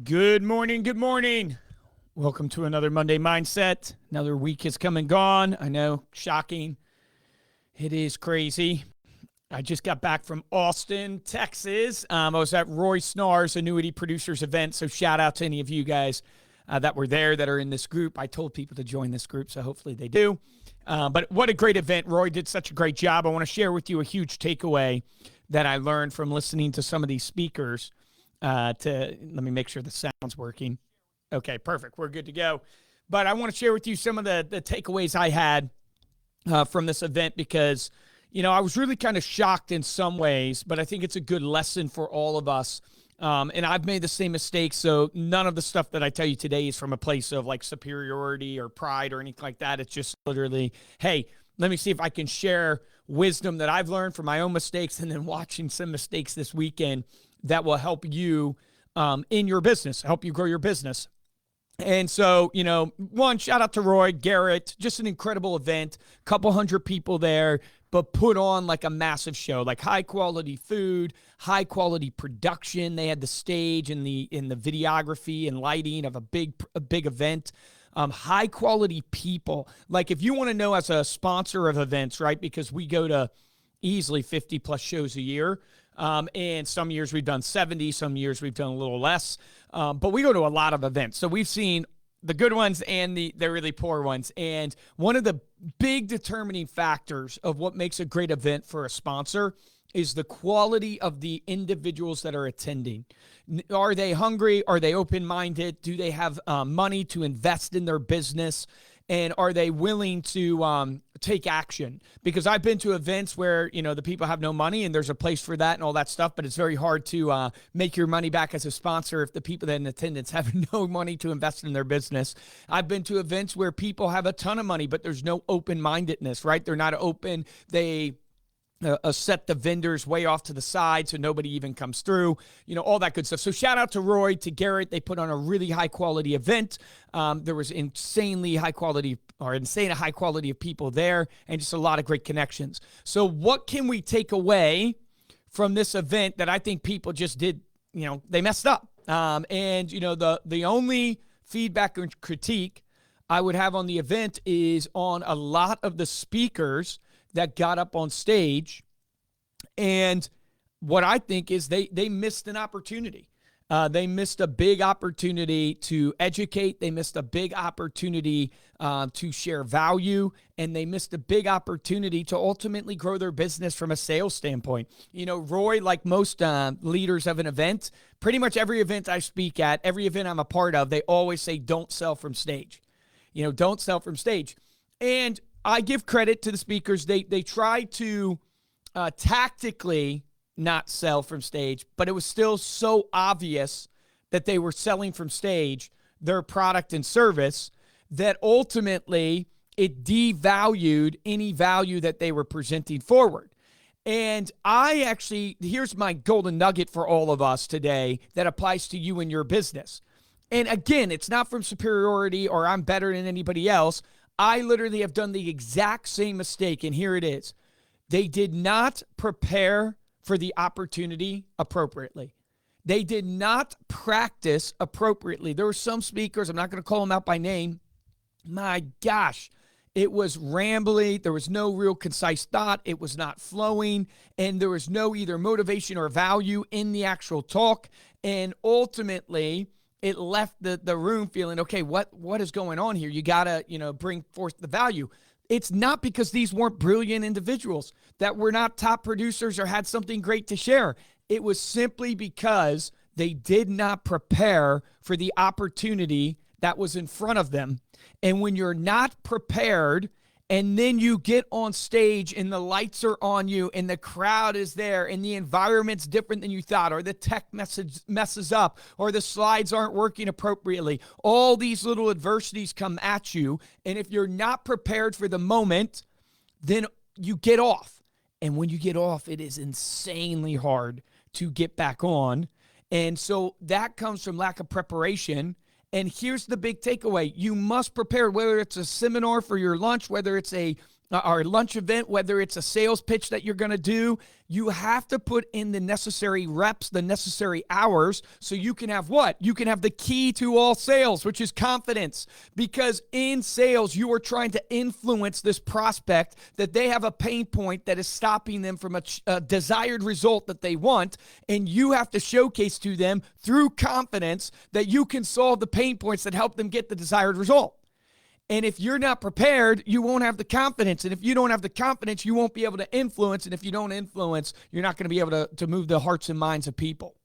Good morning. Good morning. Welcome to another Monday Mindset. Another week has come and gone. I know, shocking. It is crazy. I just got back from Austin, Texas. I was at Roy Snar's Annuity Producers event. So shout out to any of you guys that were there that are in this group. I told people to join this group, so hopefully they do. But what a great event. Roy did such a great job. I want to share with you a huge takeaway that I learned from listening to some of these speakers. Let me make sure the sound's working. Okay, perfect. We're good to go. But I want to share with you some of the takeaways I had from this event because, I was really kind of shocked in some ways, but I think it's a good lesson for all of us. And I've made the same mistakes. So none of the stuff that I tell you today is from a place of like superiority or pride or anything like that. It's just literally, hey, let me see if I can share wisdom that I've learned from my own mistakes and then watching some mistakes this weekend that will help you in your business, help you grow your business. And so, one, shout out to Roy, Garrett, just an incredible event, couple hundred people there, but put on like a massive show, like high quality food, high quality production. They had the stage and the videography and lighting of a big event. High quality people. Like if you want to know as a sponsor of events, right? Because we go to easily 50 plus shows a year. And some years we've done 70, some years we've done a little less. But we go to a lot of events. So we've seen the good ones and the really poor ones. And one of the big determining factors of what makes a great event for a sponsor is the quality of the individuals that are attending. Are they hungry? Are they open-minded? Do they have money to invest in their business? And are they willing to take action? Because I've been to events where, the people have no money and there's a place for that and all that stuff, but it's very hard to make your money back as a sponsor if the people that are in attendance have no money to invest in their business. I've been to events where people have a ton of money, but there's no open-mindedness, right? They're not open. They set the vendors way off to the side so nobody even comes through, all that good stuff. So shout out to Roy, to Garrett. They put on a really high quality event. There was insane high quality of people there and just a lot of great connections. So what can we take away from this event that I think people just did, they messed up. The only feedback and critique I would have on the event is on a lot of the speakers that got up on stage. And what I think is they missed an opportunity. They missed a big opportunity to educate. They missed a big opportunity to share value. And they missed a big opportunity to ultimately grow their business from a sales standpoint. Roy, like most leaders of an event, pretty much every event I speak at, every event I'm a part of, they always say, don't sell from stage. Don't sell from stage. And I give credit to the speakers. They tried to tactically not sell from stage, but it was still so obvious that they were selling from stage their product and service that ultimately it devalued any value that they were presenting forward. And here's my golden nugget for all of us today that applies to you and your business. And again, it's not from superiority or I'm better than anybody else. I literally have done the exact same mistake, and here it is. They did not prepare for the opportunity appropriately. They did not practice appropriately. There were some speakers, I'm not going to call them out by name. My gosh, it was rambly. There was no real concise thought. It was not flowing, and there was no either motivation or value in the actual talk. And ultimately, it left the room feeling, okay, what is going on here? You got to, bring forth the value. It's not because these weren't brilliant individuals, that were not top producers or had something great to share. It was simply because they did not prepare for the opportunity that was in front of them. And when you're not prepared and then you get on stage and the lights are on you and the crowd is there and the environment's different than you thought, or the tech messes up, or the slides aren't working appropriately, all these little adversities come at you. And if you're not prepared for the moment, then you get off. And when you get off, it is insanely hard to get back on. And so that comes from lack of preparation. And here's the big takeaway. You must prepare, whether it's a seminar for your lunch, whether it's a our lunch event, whether it's a sales pitch that you're going to do, you have to put in the necessary reps, the necessary hours, so you can have what? You can have the key to all sales, which is confidence. Because in sales, you are trying to influence this prospect that they have a pain point that is stopping them from a desired result that they want, and you have to showcase to them through confidence that you can solve the pain points that help them get the desired result. And if you're not prepared, you won't have the confidence. And if you don't have the confidence, you won't be able to influence. And if you don't influence, you're not going to be able to move the hearts and minds of people.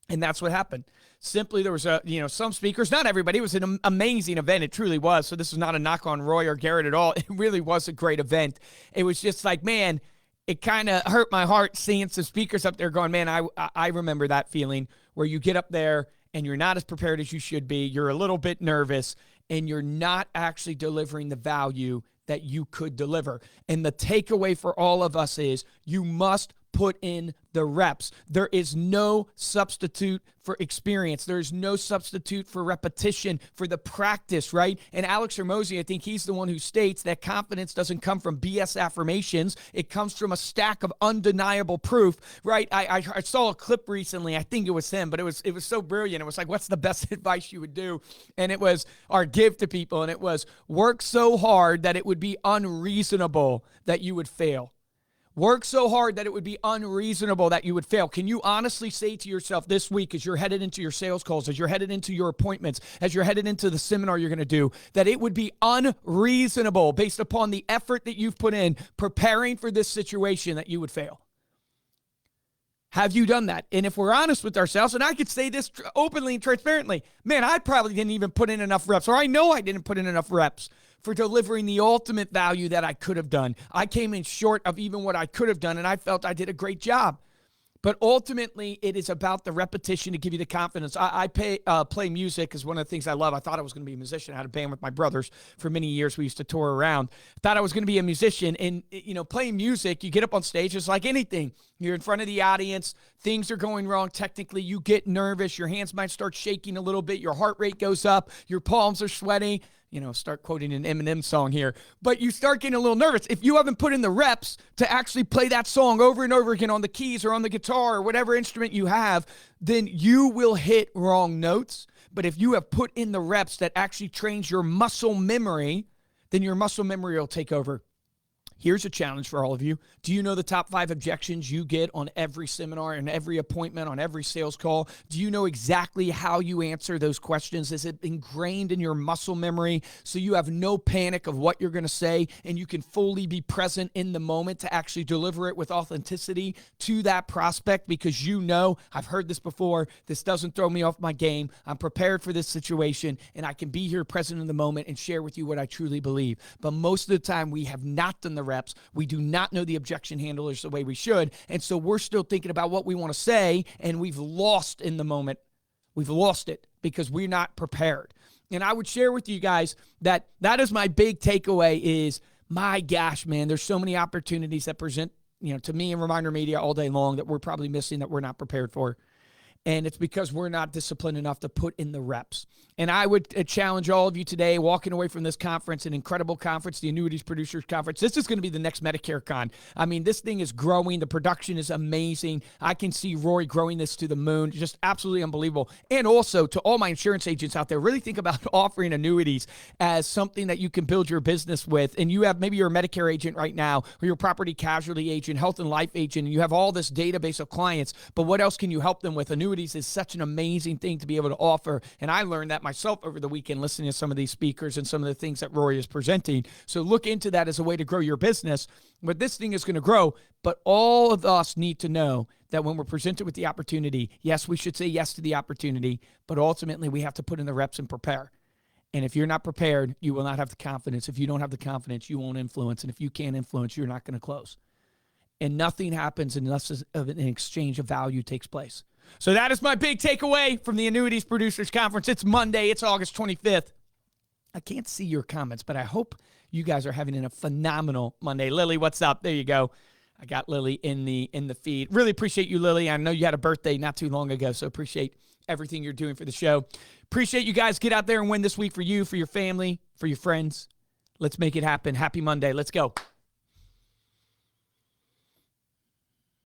And that's what happened. Simply, there was some speakers, not everybody. It was an amazing event. It truly was. So this is not a knock on Roy or Garrett at all. It really was a great event. It was just like, man, it kind of hurt my heart seeing some speakers up there going, man, I remember that feeling where you get up there and you're not as prepared as you should be. You're a little bit nervous, and you're not actually delivering the value that you could deliver. And the takeaway for all of us is you must put in the reps. There is no substitute for experience. There is no substitute for repetition, for the practice, right? And Alex Hormozi, I think he's the one who states that confidence doesn't come from BS affirmations. It comes from a stack of undeniable proof, right? I saw a clip recently. I think it was him, but it was so brilliant. It was like, what's the best advice you would do? And it was our give to people. And it was work so hard that it would be unreasonable that you would fail. Work so hard that it would be unreasonable that you would fail. Can you honestly say to yourself this week, as you're headed into your sales calls, as you're headed into your appointments, as you're headed into the seminar you're going to do, that it would be unreasonable based upon the effort that you've put in preparing for this situation that you would fail? Have you done that? And if we're honest with ourselves, and I could say this openly and transparently, man, I probably didn't even put in enough reps, or I know I didn't put in enough reps for delivering the ultimate value that I could have done. I came in short of even what I could have done, and I felt I did a great job. But ultimately, it is about the repetition to give you the confidence. I play music is one of the things I love. I thought I was going to be a musician. I had a band with my brothers for many years. We used to tour around. Thought I was going to be a musician. And, playing music, you get up on stage, it's like anything. You're in front of the audience. Things are going wrong. Technically, you get nervous. Your hands might start shaking a little bit. Your heart rate goes up. Your palms are sweating. Start quoting an Eminem song here, but you start getting a little nervous. If you haven't put in the reps to actually play that song over and over again on the keys or on the guitar or whatever instrument you have, then you will hit wrong notes. But if you have put in the reps that actually trains your muscle memory, then your muscle memory will take over. Here's a challenge for all of you. Do you know the top 5 objections you get on every seminar and every appointment, on every sales call? Do you know exactly how you answer those questions? Is it ingrained in your muscle memory so you have no panic of what you're going to say and you can fully be present in the moment to actually deliver it with authenticity to that prospect because you know, I've heard this before, this doesn't throw me off my game. I'm prepared for this situation and I can be here present in the moment and share with you what I truly believe. But most of the time we have not done the reps. We do not know the objection handlers the way we should. And so we're still thinking about what we want to say, and we've lost in the moment. We've lost it because we're not prepared. And I would share with you guys that is my big takeaway is, my gosh, man, there's so many opportunities that present, to me and Reminder Media all day long that we're probably missing, that we're not prepared for. And it's because we're not disciplined enough to put in the reps. And I would challenge all of you today, walking away from this conference, an incredible conference, the Annuities Producers Conference. This is going to be the next Medicare Con. I mean, this thing is growing. The production is amazing. I can see Roy growing this to the moon. Just absolutely unbelievable. And also, to all my insurance agents out there, really think about offering annuities as something that you can build your business with. And you have, maybe you're a Medicare agent right now, or you're a property casualty agent, health and life agent, and you have all this database of clients, but what else can you help them with? Annuities is such an amazing thing to be able to offer. And I learned that myself over the weekend listening to some of these speakers and some of the things that Roy is presenting. So look into that as a way to grow your business. But this thing is going to grow. But all of us need to know that when we're presented with the opportunity, yes, we should say yes to the opportunity, but ultimately we have to put in the reps and prepare. And if you're not prepared, you will not have the confidence. If you don't have the confidence, you won't influence. And if you can't influence, you're not going to close. And nothing happens unless an exchange of value takes place. So that is my big takeaway from the Annuities Producers Conference. It's Monday. It's August 25th. I can't see your comments, but I hope you guys are having a phenomenal Monday. Lily, what's up? There you go. I got Lily in the feed. Really appreciate you, Lily. I know you had a birthday not too long ago, so appreciate everything you're doing for the show. Appreciate you guys. Get out there and win this week for you, for your family, for your friends. Let's make it happen. Happy Monday. Let's go.